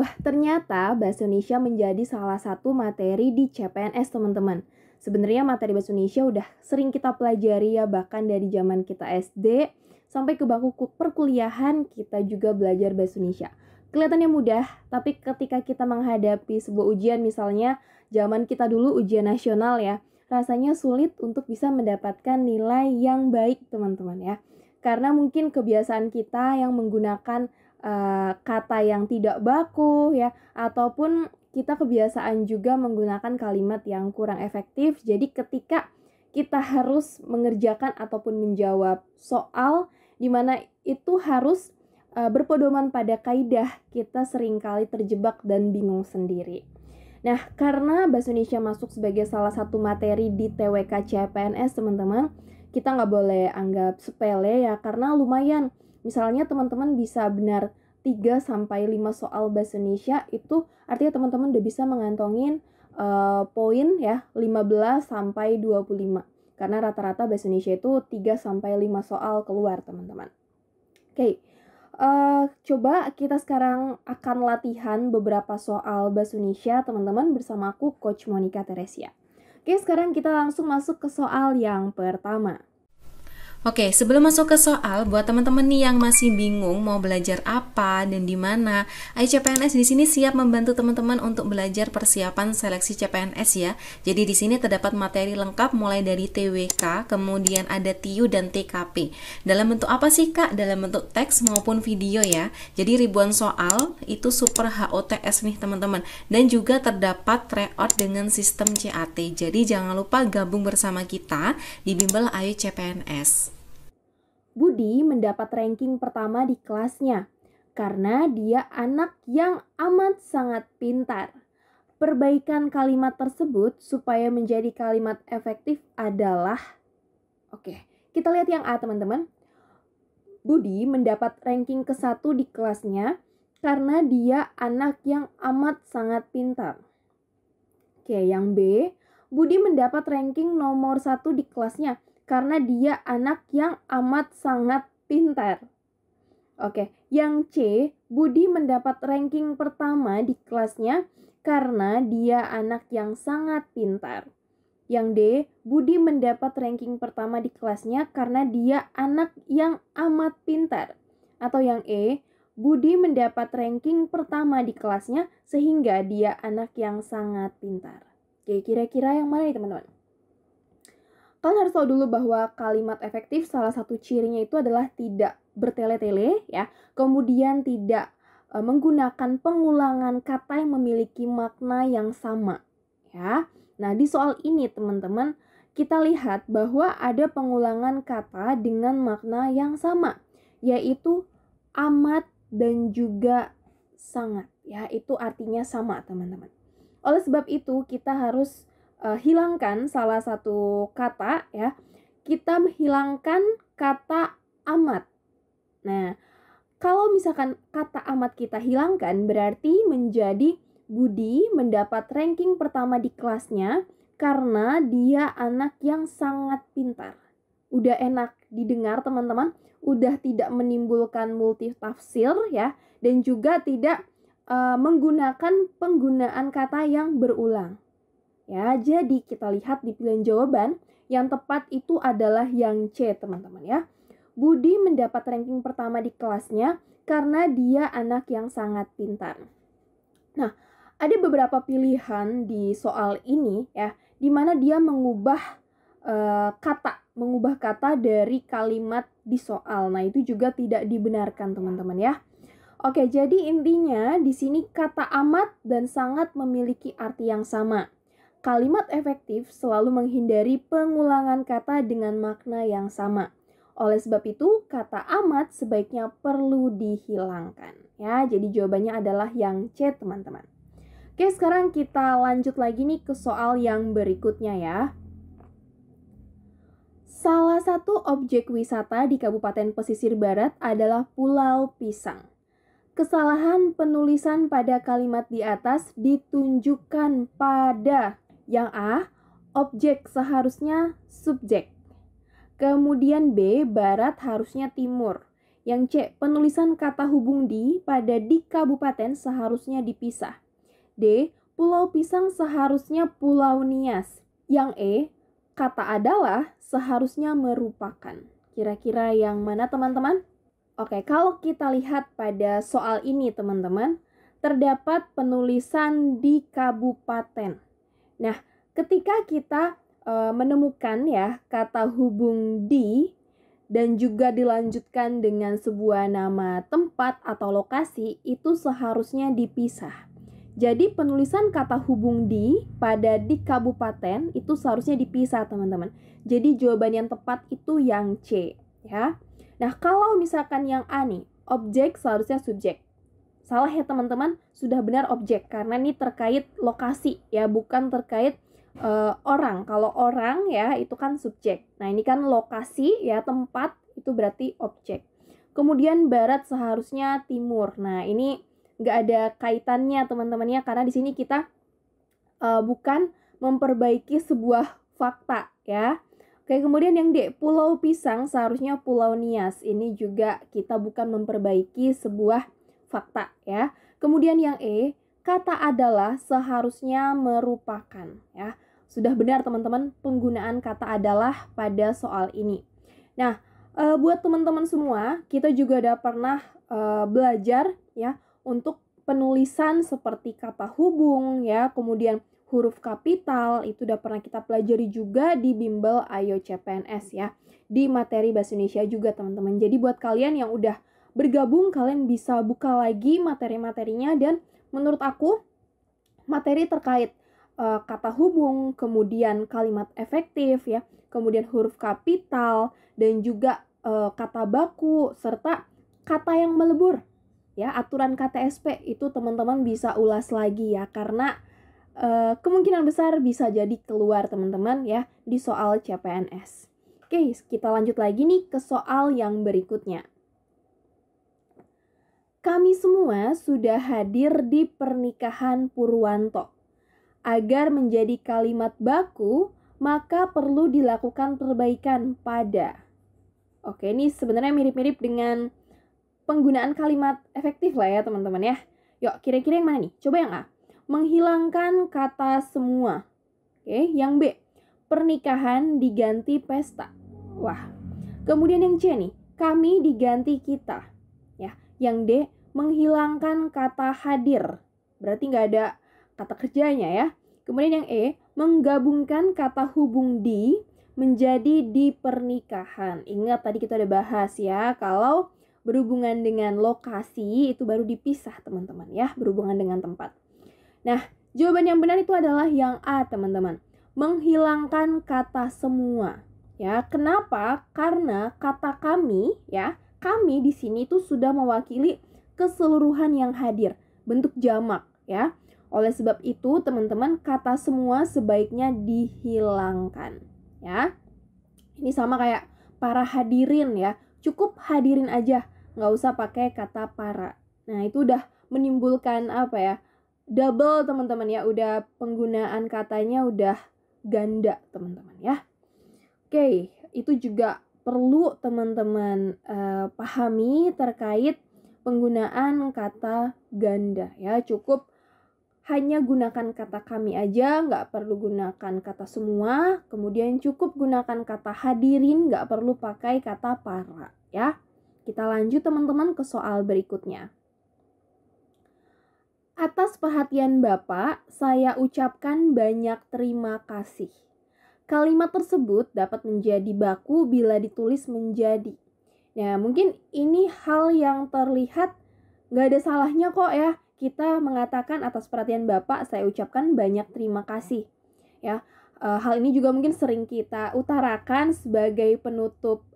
Wah, ternyata bahasa Indonesia menjadi salah satu materi di CPNS, teman-teman. Sebenarnya materi bahasa Indonesia udah sering kita pelajari ya, bahkan dari zaman kita SD sampai ke bangku perkuliahan kita juga belajar bahasa Indonesia. Kelihatannya mudah, tapi ketika kita menghadapi sebuah ujian, misalnya zaman kita dulu ujian nasional ya, rasanya sulit untuk bisa mendapatkan nilai yang baik, teman-teman ya. Karena mungkin kebiasaan kita yang menggunakan kata yang tidak baku ya, ataupun kita kebiasaan juga menggunakan kalimat yang kurang efektif. Jadi ketika kita harus mengerjakan ataupun menjawab soal di mana itu harus berpedoman pada kaidah, kita seringkali terjebak dan bingung sendiri. Nah, karena bahasa Indonesia masuk sebagai salah satu materi di TWK CPNS, teman-teman, kita nggak boleh anggap sepele ya, karena lumayan. Misalnya teman-teman bisa benar 3-5 soal bahasa Indonesia, itu artinya teman-teman udah bisa mengantongin poin ya 15-25. Karena rata-rata bahasa Indonesia itu 3-5 soal keluar, teman-teman. Oke. Coba kita sekarang akan latihan beberapa soal bahasa Indonesia, teman-teman, bersama aku, Coach Monica Teresia. Oke, sekarang kita langsung masuk ke soal yang pertama. Oke, sebelum masuk ke soal, buat teman-teman nih yang masih bingung mau belajar apa dan di mana, CPNS di sini siap membantu teman-teman untuk belajar persiapan seleksi CPNS ya. Jadi di sini terdapat materi lengkap mulai dari TWK, kemudian ada TIU dan TKP. Dalam bentuk apa sih Kak? Dalam bentuk teks maupun video ya. Jadi ribuan soal itu super HOTS nih teman-teman. Dan juga terdapat tryout dengan sistem CAT. Jadi jangan lupa gabung bersama kita di Bimbel Ayu CPNS. Budi mendapat ranking pertama di kelasnya karena dia anak yang amat sangat pintar. Perbaikan kalimat tersebut supaya menjadi kalimat efektif adalah... Oke, kita lihat yang A, teman-teman. Budi mendapat ranking ke-1 di kelasnya karena dia anak yang amat sangat pintar. Oke, yang B, Budi mendapat ranking nomor 1 di kelasnya karena dia anak yang amat sangat pintar. Oke, yang C, Budi mendapat ranking pertama di kelasnya karena dia anak yang sangat pintar. Yang D, Budi mendapat ranking pertama di kelasnya karena dia anak yang amat pintar. Atau yang E, Budi mendapat ranking pertama di kelasnya sehingga dia anak yang sangat pintar. Oke, kira-kira yang mana nih teman-teman? Kalian harus tahu dulu bahwa kalimat efektif salah satu cirinya itu adalah tidak bertele-tele ya. Kemudian tidak menggunakan pengulangan kata yang memiliki makna yang sama ya. Nah, di soal ini teman-teman, kita lihat bahwa ada pengulangan kata dengan makna yang sama, yaitu amat dan juga sangat ya. Itu artinya sama, teman-teman. Oleh sebab itu, kita harus hilangkan salah satu kata ya. Kita hilangkan kata amat. Nah, kalau misalkan kata amat kita hilangkan, berarti menjadi Budi mendapat ranking pertama di kelasnya karena dia anak yang sangat pintar. Udah enak didengar teman-teman, udah tidak menimbulkan multitafsir ya, dan juga tidak menggunakan penggunaan kata yang berulang. Ya, jadi kita lihat di pilihan jawaban yang tepat itu adalah yang C, teman-teman ya. Budi mendapat ranking pertama di kelasnya karena dia anak yang sangat pintar. Nah, ada beberapa pilihan di soal ini ya, di mana dia mengubah kata dari kalimat di soal. Nah, itu juga tidak dibenarkan, teman-teman ya. Oke, jadi intinya di sini kata amat dan sangat memiliki arti yang sama. Kalimat efektif selalu menghindari pengulangan kata dengan makna yang sama. Oleh sebab itu, kata amat sebaiknya perlu dihilangkan. Ya, jadi jawabannya adalah yang C, teman-teman. Oke, sekarang kita lanjut lagi nih ke soal yang berikutnya ya. Salah satu objek wisata di Kabupaten Pesisir Barat adalah Pulau Pisang. Kesalahan penulisan pada kalimat di atas ditunjukkan pada yang A, objek seharusnya subjek. Kemudian B, barat harusnya timur. Yang C, penulisan kata hubung di pada di kabupaten seharusnya dipisah. D, Pulau Pisang seharusnya Pulau Nias. Yang E, kata adalah seharusnya merupakan. Kira-kira yang mana teman-teman? Oke, kalau kita lihat pada soal ini teman-teman, terdapat penulisan di kabupaten. Nah, ketika kita menemukan ya kata hubung di dan juga dilanjutkan dengan sebuah nama tempat atau lokasi, itu seharusnya dipisah. Jadi penulisan kata hubung di pada di kabupaten itu seharusnya dipisah teman-teman. Jadi jawaban yang tepat itu yang C ya. Nah kalau misalkan yang A nih, objek seharusnya subjek. Salah ya teman-teman, sudah benar objek karena ini terkait lokasi ya, bukan terkait orang. Kalau orang ya itu kan subjek. Nah ini kan lokasi ya, tempat itu berarti objek. Kemudian barat seharusnya timur. Nah ini nggak ada kaitannya teman-teman ya, karena di sini kita bukan memperbaiki sebuah fakta ya. Oke, kemudian yang D, Pulau Pisang seharusnya Pulau Nias. Ini juga kita bukan memperbaiki sebuah fakta ya. Kemudian yang E, kata adalah seharusnya merupakan ya. Sudah benar teman-teman penggunaan kata adalah pada soal ini. Nah, buat teman-teman semua, kita juga udah pernah belajar ya untuk penulisan seperti kata hubung ya, kemudian huruf kapital itu udah pernah kita pelajari juga di bimbel Ayo CPNS ya, di materi Bahasa Indonesia juga teman-teman. Jadi buat kalian yang udah bergabung, kalian bisa buka lagi materi-materinya, dan menurut aku materi terkait kata hubung, kemudian kalimat efektif ya, kemudian huruf kapital, dan juga kata baku, serta kata yang melebur ya, aturan KTSP itu teman-teman bisa ulas lagi ya, karena kemungkinan besar bisa jadi keluar teman-teman ya di soal CPNS. Oke, kita lanjut lagi nih ke soal yang berikutnya. Kami semua sudah hadir di pernikahan Purwanto. Agar menjadi kalimat baku, maka perlu dilakukan perbaikan pada. Oke, ini sebenarnya mirip-mirip dengan penggunaan kalimat efektif lah ya teman-teman ya. Yuk, kira-kira yang mana nih? Coba yang A. Menghilangkan kata semua. Oke, yang B. Pernikahan diganti pesta. Wah. Kemudian yang C nih. Kami diganti kita. Ya. Yang D. Menghilangkan kata hadir. Berarti nggak ada kata kerjanya ya. Kemudian yang E. Menggabungkan kata hubung di menjadi di pernikahan. Ingat tadi kita udah bahas ya. Kalau berhubungan dengan lokasi itu baru dipisah teman-teman ya. Berhubungan dengan tempat. Nah, jawaban yang benar itu adalah yang A, teman-teman. Menghilangkan kata semua. Ya, kenapa? Karena kata kami, ya, kami di sini itu sudah mewakili keseluruhan yang hadir, bentuk jamak, ya. Oleh sebab itu, teman-teman, kata semua sebaiknya dihilangkan, ya. Ini sama kayak para hadirin, ya. Cukup hadirin aja, nggak usah pakai kata para. Nah, itu udah menimbulkan apa ya? Double teman-teman ya, udah penggunaan katanya udah ganda teman-teman ya. Oke, itu juga perlu teman-teman pahami terkait penggunaan kata ganda ya. Cukup hanya gunakan kata kami aja, nggak perlu gunakan kata semua. Kemudian cukup gunakan kata hadirin, nggak perlu pakai kata para ya. Kita lanjut teman-teman ke soal berikutnya. Atas perhatian Bapak, saya ucapkan banyak terima kasih. Kalimat tersebut dapat menjadi baku bila ditulis menjadi. Nah, mungkin ini hal yang terlihat gak ada salahnya kok ya. Kita mengatakan atas perhatian Bapak, saya ucapkan banyak terima kasih. Ya, hal ini juga mungkin sering kita utarakan sebagai penutup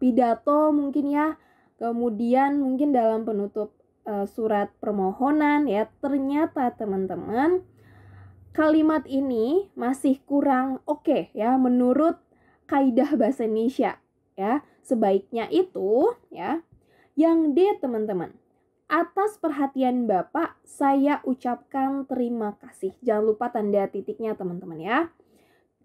pidato mungkin ya. Kemudian mungkin dalam penutup surat permohonan ya. Ternyata teman-teman kalimat ini masih kurang oke ya menurut kaidah bahasa Indonesia ya. Sebaiknya itu ya yang D teman-teman. Atas perhatian Bapak saya ucapkan terima kasih. Jangan lupa tanda titiknya teman-teman ya.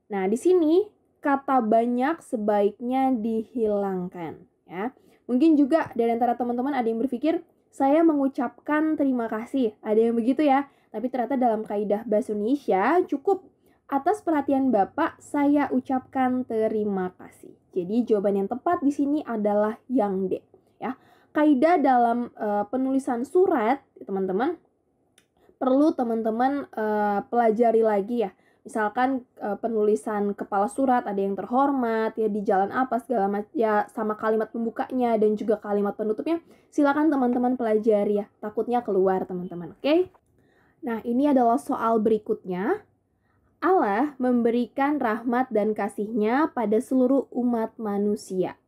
Nah, di sini kata banyak sebaiknya dihilangkan ya. Mungkin juga dari antara teman-teman ada yang berpikir, saya mengucapkan terima kasih. Ada yang begitu ya. Tapi ternyata dalam kaidah bahasa Indonesia cukup atas perhatian Bapak saya ucapkan terima kasih. Jadi jawaban yang tepat di sini adalah yang D ya. Kaidah dalam penulisan surat, teman-teman, perlu teman-teman pelajari lagi ya. Misalkan penulisan kepala surat ada yang terhormat ya, di jalan apa segala macam ya, sama kalimat pembukanya dan juga kalimat penutupnya. Silakan teman-teman pelajari ya. Takutnya keluar teman-teman. Oke? Nah, ini adalah soal berikutnya. Allah memberikan rahmat dan kasih-Nya pada seluruh umat manusia.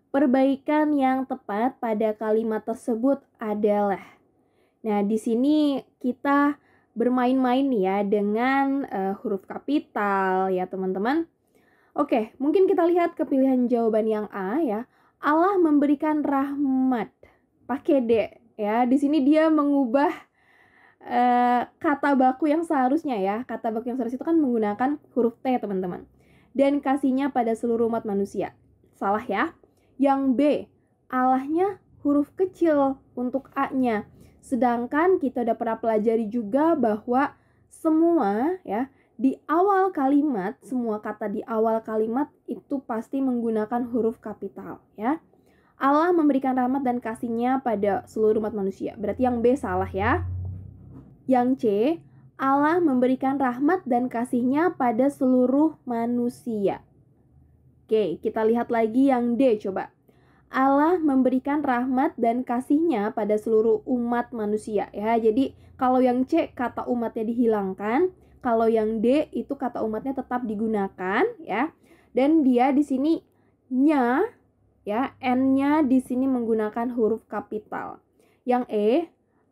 Perbaikan yang tepat pada kalimat tersebut adalah. Nah, di sini kita bermain-main ya dengan huruf kapital ya, teman-teman. Oke, mungkin kita lihat ke pilihan jawaban yang A ya. Allah memberikan rahmat. Pakai D ya. Di sini dia mengubah kata baku yang seharusnya ya. Kata baku yang seharusnya itu kan menggunakan huruf T, teman-teman. Dan kasih-Nya pada seluruh umat manusia. Salah ya. Yang B, Allahnya huruf kecil untuk A-nya. Sedangkan kita udah pernah pelajari juga bahwa semua ya di awal kalimat, semua kata di awal kalimat itu pasti menggunakan huruf kapital ya. Allah memberikan rahmat dan kasih-Nya pada seluruh umat manusia. Berarti yang B salah ya. Yang C, Allah memberikan rahmat dan kasih-Nya pada seluruh manusia. Oke, kita lihat lagi yang D coba. Allah memberikan rahmat dan kasih-Nya pada seluruh umat manusia ya. Jadi kalau yang C kata umatnya dihilangkan, kalau yang D itu kata umatnya tetap digunakan ya. Dan dia di sini nya ya, N-nya di sini menggunakan huruf kapital. Yang E,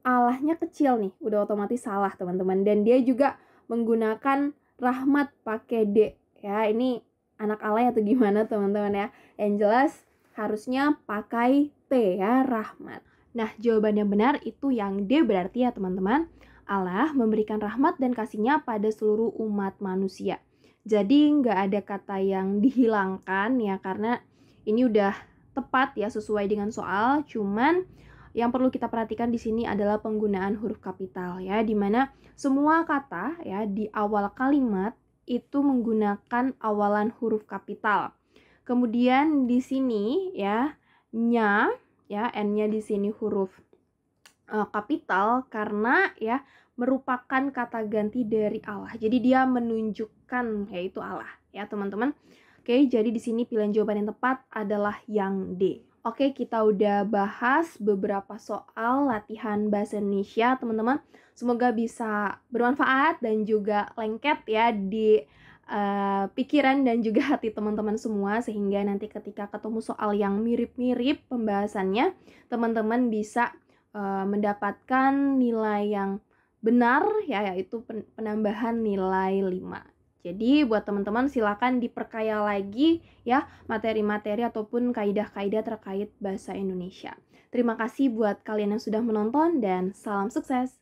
Allahnya kecil nih, udah otomatis salah teman-teman. Dan dia juga menggunakan rahmat pakai D ya. Ini anak alay atau gimana teman-teman ya. Yang jelas harusnya pakai T ya, rahmat. Nah, jawaban yang benar itu yang D berarti ya teman-teman. Allah memberikan rahmat dan kasih-Nya pada seluruh umat manusia. Jadi nggak ada kata yang dihilangkan ya, karena ini udah tepat ya sesuai dengan soal. Cuman yang perlu kita perhatikan di sini adalah penggunaan huruf kapital ya, dimana semua kata ya di awal kalimat itu menggunakan awalan huruf kapital. Kemudian di sini ya nya ya, N-nya di sini huruf kapital karena ya merupakan kata ganti dari Allah. Jadi dia menunjukkan yaitu Allah ya, teman-teman. Oke, jadi di sini pilihan jawaban yang tepat adalah yang D. Oke, kita udah bahas beberapa soal latihan bahasa Indonesia, teman-teman. Semoga bisa bermanfaat dan juga lengket ya di pikiran dan juga hati teman-teman semua, sehingga nanti ketika ketemu soal yang mirip-mirip pembahasannya, teman-teman bisa mendapatkan nilai yang benar ya, yaitu penambahan nilai 5. Jadi buat teman-teman silakan diperkaya lagi ya materi-materi ataupun kaidah-kaidah terkait bahasa Indonesia. Terima kasih buat kalian yang sudah menonton dan salam sukses.